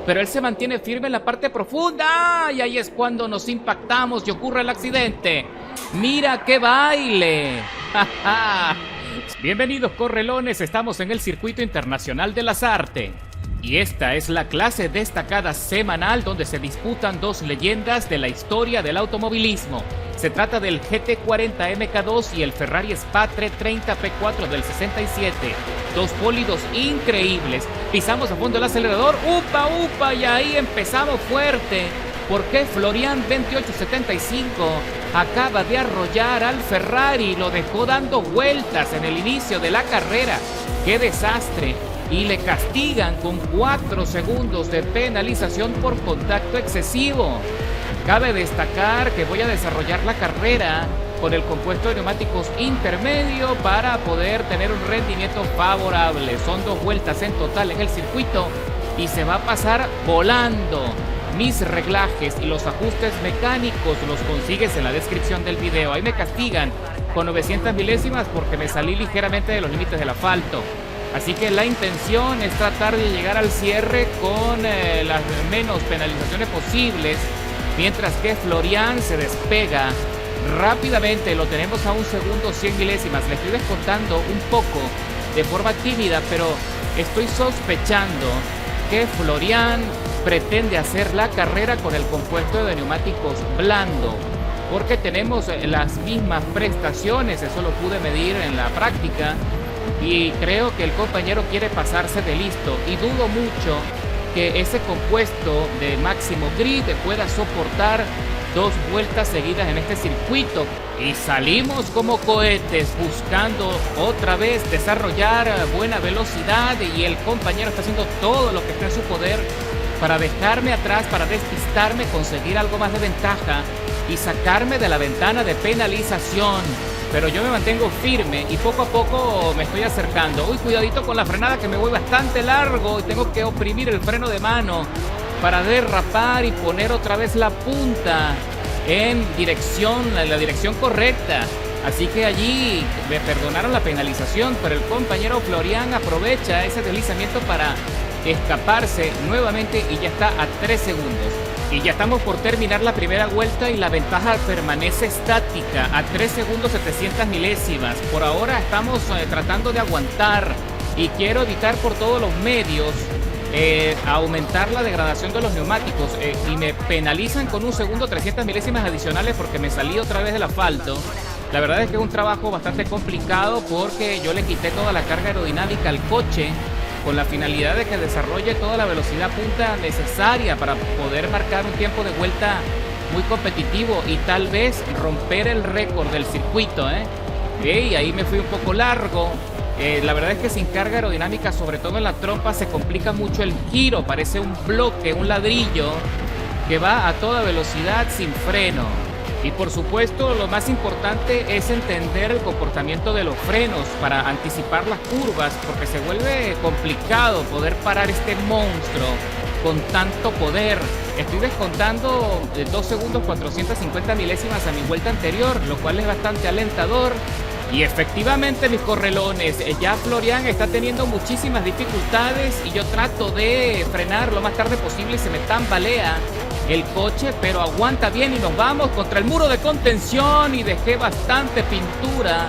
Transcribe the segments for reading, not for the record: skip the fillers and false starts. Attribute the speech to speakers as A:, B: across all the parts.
A: pero él se mantiene firme en la parte profunda. Y ahí es cuando nos impactamos y ocurre el accidente. ¡Mira qué baile! Bienvenidos, correlones, estamos en el Circuito Internacional de las Artes. Y esta es la clase destacada semanal donde se disputan dos leyendas de la historia del automovilismo. Se trata del GT40 MK2 y el Ferrari Spatre 30 P4 del 67. Dos bólidos increíbles. Pisamos a fondo el acelerador. ¡Upa, upa! Y ahí empezamos fuerte. Porque Florian 2875 acaba de arrollar al Ferrari. Lo dejó dando vueltas en el inicio de la carrera. ¡Qué desastre! Y le castigan con 4 segundos de penalización por contacto excesivo. Cabe destacar que voy a desarrollar la carrera con el compuesto de neumáticos intermedio para poder tener un rendimiento favorable. Son 2 vueltas en total en el circuito y se va a pasar volando. Mis reglajes y los ajustes mecánicos los consigues en la descripción del video. Ahí me castigan con 900 milésimas porque me salí ligeramente de los límites del asfalto. Así que la intención es tratar de llegar al cierre con las menos penalizaciones posibles, mientras que Florian se despega rápidamente. Lo tenemos a 1 segundo 100 milésimas. Le estoy descontando un poco de forma tímida, pero estoy sospechando que Florian pretende hacer la carrera con el compuesto de neumáticos blando, porque tenemos las mismas prestaciones. Eso lo pude medir en la práctica. Y creo que el compañero quiere pasarse de listo. Y dudo mucho que ese compuesto de máximo grip pueda soportar 2 vueltas seguidas en este circuito. Y salimos como cohetes buscando otra vez desarrollar buena velocidad. Y el compañero está haciendo todo lo que está en su poder para dejarme atrás, para despistarme, conseguir algo más de ventaja y sacarme de la ventana de penalización. Pero yo me mantengo firme y poco a poco me estoy acercando. Uy, cuidadito con la frenada, que me voy bastante largo y tengo que oprimir el freno de mano para derrapar y poner otra vez la punta en la dirección correcta. Así que allí me perdonaron la penalización, pero el compañero Florian aprovecha ese deslizamiento para escaparse nuevamente y ya está a 3 segundos. Y ya estamos por terminar la primera vuelta y la ventaja permanece estática a 3 segundos 700 milésimas. Por ahora estamos tratando de aguantar y quiero evitar por todos los medios aumentar la degradación de los neumáticos. Y me penalizan con 1 segundo 300 milésimas adicionales porque me salí otra vez del asfalto. La verdad es que es un trabajo bastante complicado porque yo le quité toda la carga aerodinámica al coche con la finalidad de que desarrolle toda la velocidad punta necesaria para poder marcar un tiempo de vuelta muy competitivo y tal vez romper el récord del circuito, Y ahí me fui un poco largo. La verdad es que sin carga aerodinámica, sobre todo en la trompa, se complica mucho el giro. Parece un bloque, un ladrillo que va a toda velocidad sin freno. Y por supuesto, lo más importante es entender el comportamiento de los frenos para anticipar las curvas, porque se vuelve complicado poder parar este monstruo con tanto poder. Estoy descontando 2 segundos 450 milésimas a mi vuelta anterior, lo cual es bastante alentador. Y efectivamente, mis correlones, ya Florian está teniendo muchísimas dificultades y yo trato de frenar lo más tarde posible y se me tambalea el coche, pero aguanta bien y nos vamos contra el muro de contención y dejé bastante pintura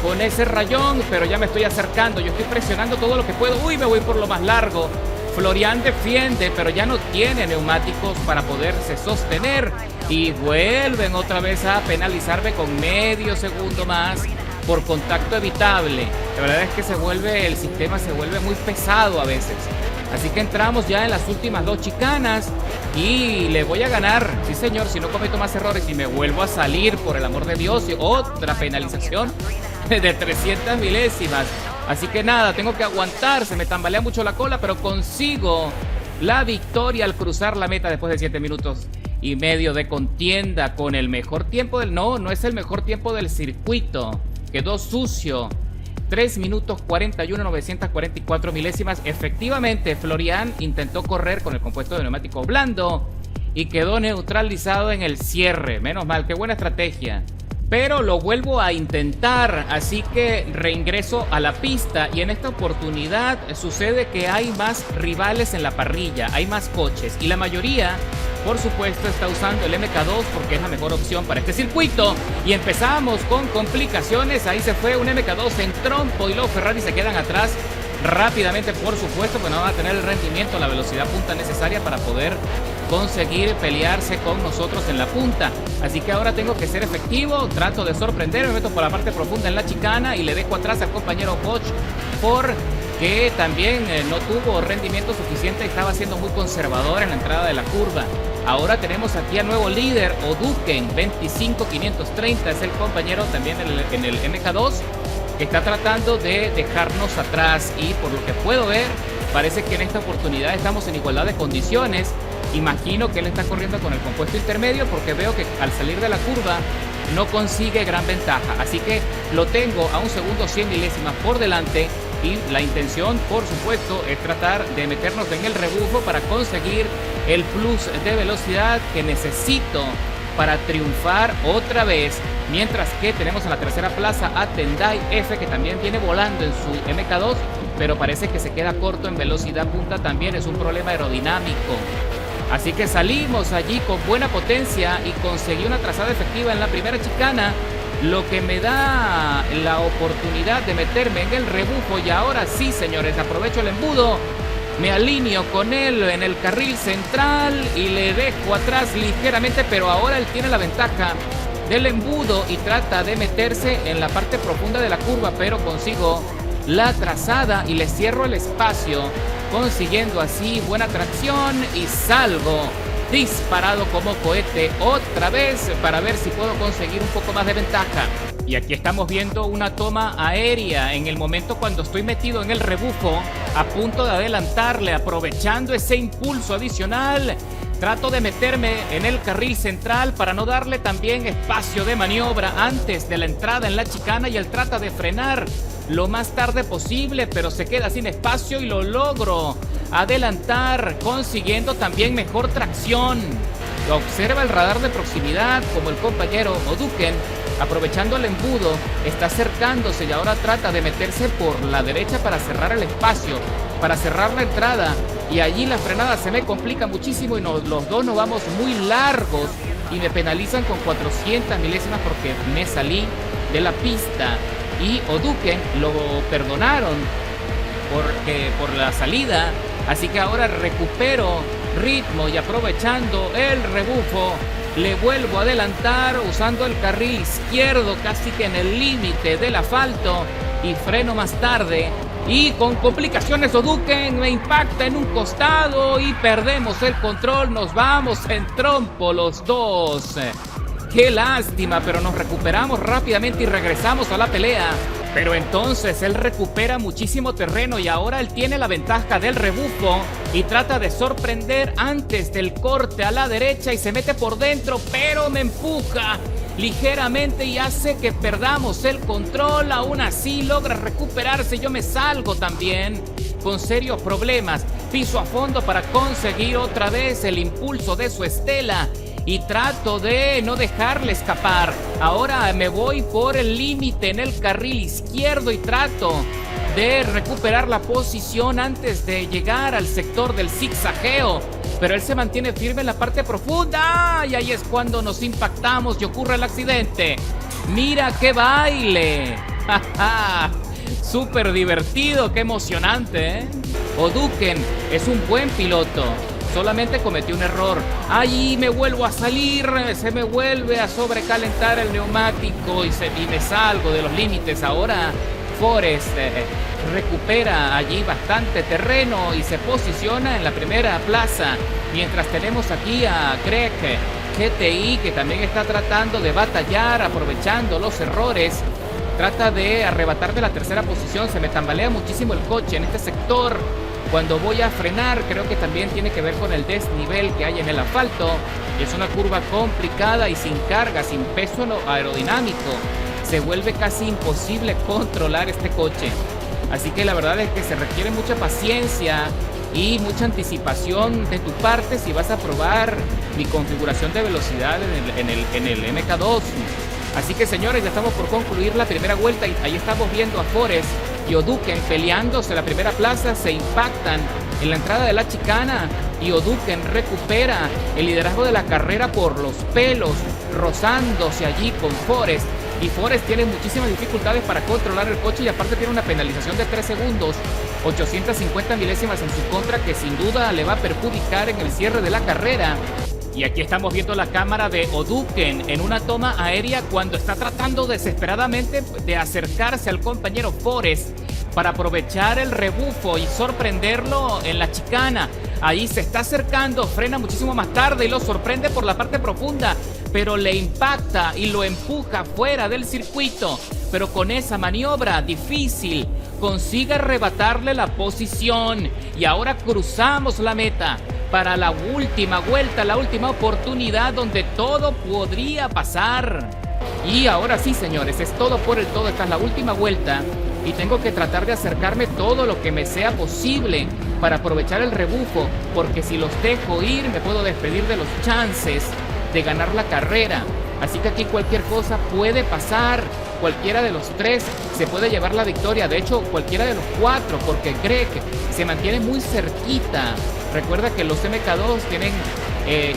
A: con ese rayón, pero ya me estoy acercando. Yo estoy presionando todo lo que puedo. Uy, me voy por lo más largo. Florian defiende, pero ya no tiene neumáticos para poderse sostener y vuelven otra vez a penalizarme con medio segundo más por contacto evitable. La verdad es que el sistema se vuelve muy pesado a veces. Así que entramos ya en las últimas 2 chicanas y le voy a ganar, sí señor, si no cometo más errores y me vuelvo a salir, por el amor de Dios, y otra penalización de 300 milésimas. Así que nada, tengo que aguantar, se me tambalea mucho la cola, pero consigo la victoria al cruzar la meta después de 7 minutos y medio de contienda con el mejor tiempo del... No es el mejor tiempo del circuito, quedó sucio. 3 minutos 41, 944 milésimas. Efectivamente, Florian intentó correr con el compuesto de neumático blando y quedó neutralizado en el cierre. Menos mal, qué buena estrategia. pero lo vuelvo a intentar, así que reingreso a la pista y en esta oportunidad sucede que hay más rivales en la parrilla, hay más coches y la mayoría, por supuesto, está usando el MK2 porque es la mejor opción para este circuito y empezamos con complicaciones. Ahí se fue un MK2 en trompo y los Ferrari se quedan atrás rápidamente, por supuesto, pues no van a tener el rendimiento, la velocidad punta necesaria para poder conseguir pelearse con nosotros en la punta. Así que ahora tengo que ser efectivo, trato de sorprender, me meto por la parte profunda en la chicana y le dejo atrás al compañero Bosch porque también no tuvo rendimiento suficiente y estaba siendo muy conservador en la entrada de la curva. Ahora tenemos aquí al nuevo líder, Oduken, 25.530, es el compañero también en el MK2 que está tratando de dejarnos atrás y por lo que puedo ver, parece que en esta oportunidad estamos en igualdad de condiciones. Imagino que él está corriendo con el compuesto intermedio porque veo que al salir de la curva no consigue gran ventaja. Así que lo tengo a un segundo 100 milésimas por delante y la intención, por supuesto, es tratar de meternos en el rebufo para conseguir el plus de velocidad que necesito para triunfar otra vez. Mientras que tenemos en la tercera plaza a Tendai F, que también viene volando en su MK2, pero parece que se queda corto en velocidad punta, también es un problema aerodinámico. Así que salimos allí con buena potencia y conseguí una trazada efectiva en la primera chicana, lo que me da la oportunidad de meterme en el rebufo. Y ahora sí, señores, aprovecho el embudo, me alineo con él en el carril central y le dejo atrás ligeramente, pero ahora él tiene la ventaja del embudo y trata de meterse en la parte profunda de la curva, pero consigo la trazada y le cierro el espacio, consiguiendo así buena tracción y salgo disparado como cohete otra vez para ver si puedo conseguir un poco más de ventaja. Y aquí estamos viendo una toma aérea en el momento cuando estoy metido en el rebufo, a punto de adelantarle, aprovechando ese impulso adicional. Trato de meterme en el carril central para no darle también espacio de maniobra antes de la entrada en la chicana y él trata de frenar lo más tarde posible, pero se queda sin espacio y lo logro adelantar, consiguiendo también mejor tracción. Observa el radar de proximidad como el compañero Oduken, aprovechando el embudo, está acercándose y ahora trata de meterse por la derecha para cerrar el espacio, para cerrar la entrada. Y allí la frenada se me complica muchísimo y los dos nos vamos muy largos y me penalizan con 400 milésimas porque me salí de la pista. Y Oduken lo perdonaron por la salida, así que ahora recupero ritmo y aprovechando el rebufo le vuelvo a adelantar usando el carril izquierdo casi que en el límite del asfalto y freno más tarde. Y con complicaciones Oduken me impacta en un costado y perdemos el control, nos vamos en trompo los dos. Qué lástima, pero nos recuperamos rápidamente y regresamos a la pelea. Pero entonces él recupera muchísimo terreno y ahora él tiene la ventaja del rebufo y trata de sorprender antes del corte a la derecha y se mete por dentro, pero me empuja ligeramente y hace que perdamos el control. Aún así logra recuperarse, yo me salgo también con serios problemas. Piso a fondo para conseguir otra vez el impulso de su estela y trato de no dejarle escapar. Ahora me voy por el límite en el carril izquierdo y trato de recuperar la posición antes de llegar al sector del zigzagueo, pero él se mantiene firme en la parte profunda y ahí es cuando nos impactamos y ocurre el accidente. ¡Mira qué baile! Súper divertido, qué emocionante, ¿eh? Oduken es un buen piloto, solamente cometí un error. Allí me vuelvo a salir, se me vuelve a sobrecalentar el neumático y me salgo de los límites. Ahora Forest recupera allí bastante terreno y se posiciona en la primera plaza, mientras tenemos aquí a Greg GTI, que también está tratando de batallar, aprovechando los errores. Trata de arrebatarme la tercera posición, se me tambalea muchísimo el coche en este sector. Cuando voy a frenar, creo que también tiene que ver con el desnivel que hay en el asfalto. Es una curva complicada y sin carga, sin peso aerodinámico. Se vuelve casi imposible controlar este coche. Así que la verdad es que se requiere mucha paciencia y mucha anticipación de tu parte si vas a probar mi configuración de velocidad en el MK2. Así que señores, ya estamos por concluir la primera vuelta y ahí estamos viendo a Forest y O'Duken peleándose la primera plaza, se impactan en la entrada de la chicana y O'Duken recupera el liderazgo de la carrera por los pelos, rozándose allí con Forest. Y Forest tiene muchísimas dificultades para controlar el coche y aparte tiene una penalización de 3 segundos, 850 milésimas en su contra, que sin duda le va a perjudicar en el cierre de la carrera. Y aquí estamos viendo la cámara de O'Duken en una toma aérea cuando está tratando desesperadamente de acercarse al compañero Forest para aprovechar el rebufo y sorprenderlo en la chicana. Ahí se está acercando, frena muchísimo más tarde y lo sorprende por la parte profunda, pero le impacta y lo empuja fuera del circuito. Pero con esa maniobra difícil consigue arrebatarle la posición y ahora cruzamos la meta para la última vuelta, la última oportunidad donde todo podría pasar. Y ahora sí, señores, es todo por el todo. Esta es la última vuelta y tengo que tratar de acercarme todo lo que me sea posible para aprovechar el rebufo, porque si los dejo ir me puedo despedir de los chances de ganar la carrera. Así que aquí cualquier cosa puede pasar. Cualquiera de los tres se puede llevar la victoria. De hecho, cualquiera de los cuatro, porque Greg se mantiene muy cerquita. Recuerda que los MK2 tienen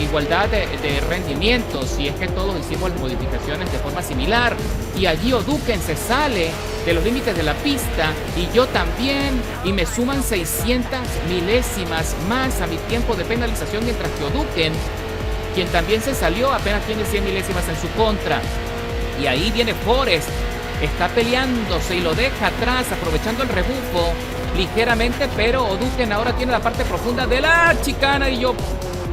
A: igualdad de rendimientos, y es que todos hicimos las modificaciones de forma similar. Y allí O'Duken se sale de los límites de la pista y yo también, y me suman 600 milésimas más a mi tiempo de penalización, mientras que O'Duken, quien también se salió, apenas tiene 100 milésimas en su contra. Y ahí viene Forest, está peleándose y lo deja atrás, aprovechando el rebufo ligeramente, pero O'Duken ahora tiene la parte profunda de la chicana y yo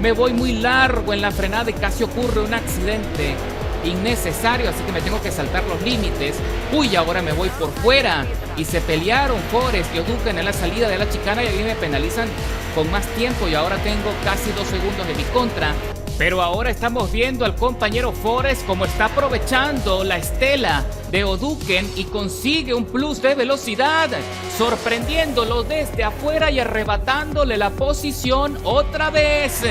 A: me voy muy largo en la frenada y casi ocurre un accidente innecesario, así que me tengo que saltar los límites. Uy, ahora me voy por fuera y se pelearon Forest y O'Duken en la salida de la chicana y ahí me penalizan con más tiempo y ahora tengo casi 2 segundos en mi contra. Pero ahora estamos viendo al compañero Forest como está aprovechando la estela de O'Duken y consigue un plus de velocidad, sorprendiéndolo desde afuera y arrebatándole la posición otra vez.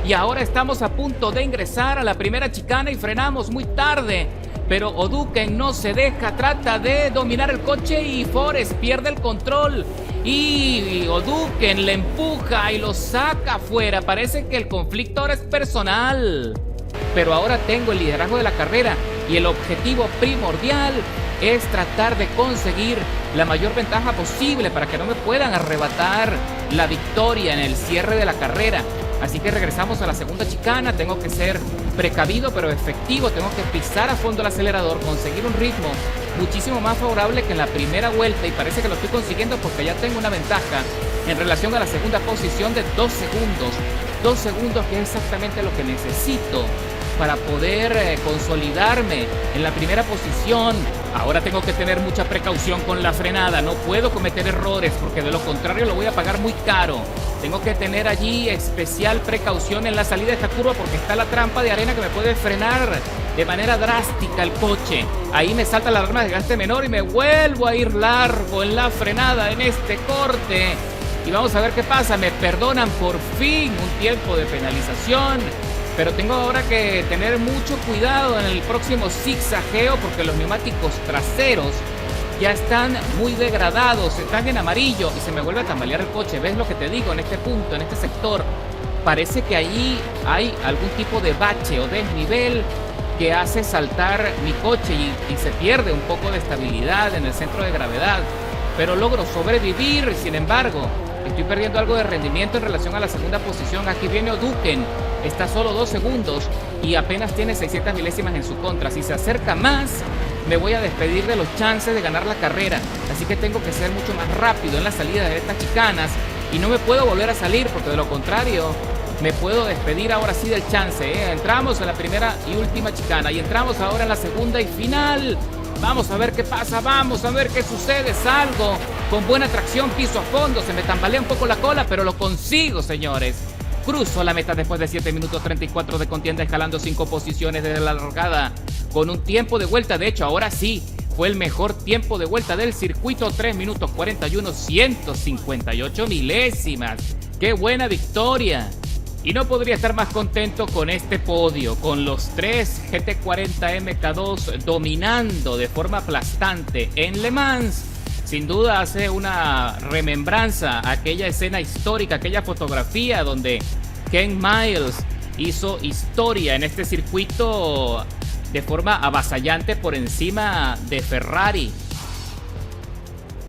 A: Y ahora estamos a punto de ingresar a la primera chicana y frenamos muy tarde. Pero O'Duken no se deja, trata de dominar el coche y Forest pierde el control. Y O'Duken le empuja y lo saca afuera. Parece que el conflicto ahora es personal. Pero ahora tengo el liderazgo de la carrera y el objetivo primordial es tratar de conseguir la mayor ventaja posible para que no me puedan arrebatar la victoria en el cierre de la carrera. Así que regresamos a la segunda chicana. Tengo que ser precavido pero efectivo. Tengo que pisar a fondo el acelerador, conseguir un ritmo muchísimo más favorable que en la primera vuelta, y parece que lo estoy consiguiendo porque ya tengo una ventaja en relación a la segunda posición de 2 segundos. 2 segundos, que es exactamente lo que necesito para poder consolidarme en la primera posición. Ahora tengo que tener mucha precaución con la frenada, no puedo cometer errores porque de lo contrario lo voy a pagar muy caro. Tengo que tener allí especial precaución en la salida de esta curva porque está la trampa de arena que me puede frenar de manera drástica el coche. Ahí me salta la alarma de desgaste menor y me vuelvo a ir largo en la frenada en este corte. Y vamos a ver qué pasa, me perdonan por fin un tiempo de penalización. Pero tengo ahora que tener mucho cuidado en el próximo zigzagueo porque los neumáticos traseros ya están muy degradados, están en amarillo y se me vuelve a tambalear el coche. ¿Ves lo que te digo? En este punto, en este sector, parece que allí hay algún tipo de bache o desnivel que hace saltar mi coche y se pierde un poco de estabilidad en el centro de gravedad. Pero logro sobrevivir, sin embargo, estoy perdiendo algo de rendimiento en relación a la segunda posición. Aquí viene O'Duken, está solo 2 segundos y apenas tiene 600 milésimas en su contra. Si se acerca más, me voy a despedir de los chances de ganar la carrera. Así que tengo que ser mucho más rápido en la salida de estas chicanas y no me puedo volver a salir porque de lo contrario me puedo despedir ahora sí del chance. Entramos en la primera y última chicana y entramos ahora en la segunda y final. Vamos a ver qué pasa, vamos a ver qué sucede. Salgo con buena tracción, piso a fondo, se me tambalea un poco la cola, pero lo consigo, señores. Cruzo la meta después de 7 minutos 34 de contienda, escalando 5 posiciones desde la largada, con un tiempo de vuelta. De hecho, ahora sí, fue el mejor tiempo de vuelta del circuito, 3 minutos 41, 158 milésimas. ¡Qué buena victoria! Y no podría estar más contento con este podio, con los tres GT40 MK2 dominando de forma aplastante en Le Mans. Sin duda hace una remembranza a aquella escena histórica, aquella fotografía donde Ken Miles hizo historia en este circuito de forma avasallante por encima de Ferrari.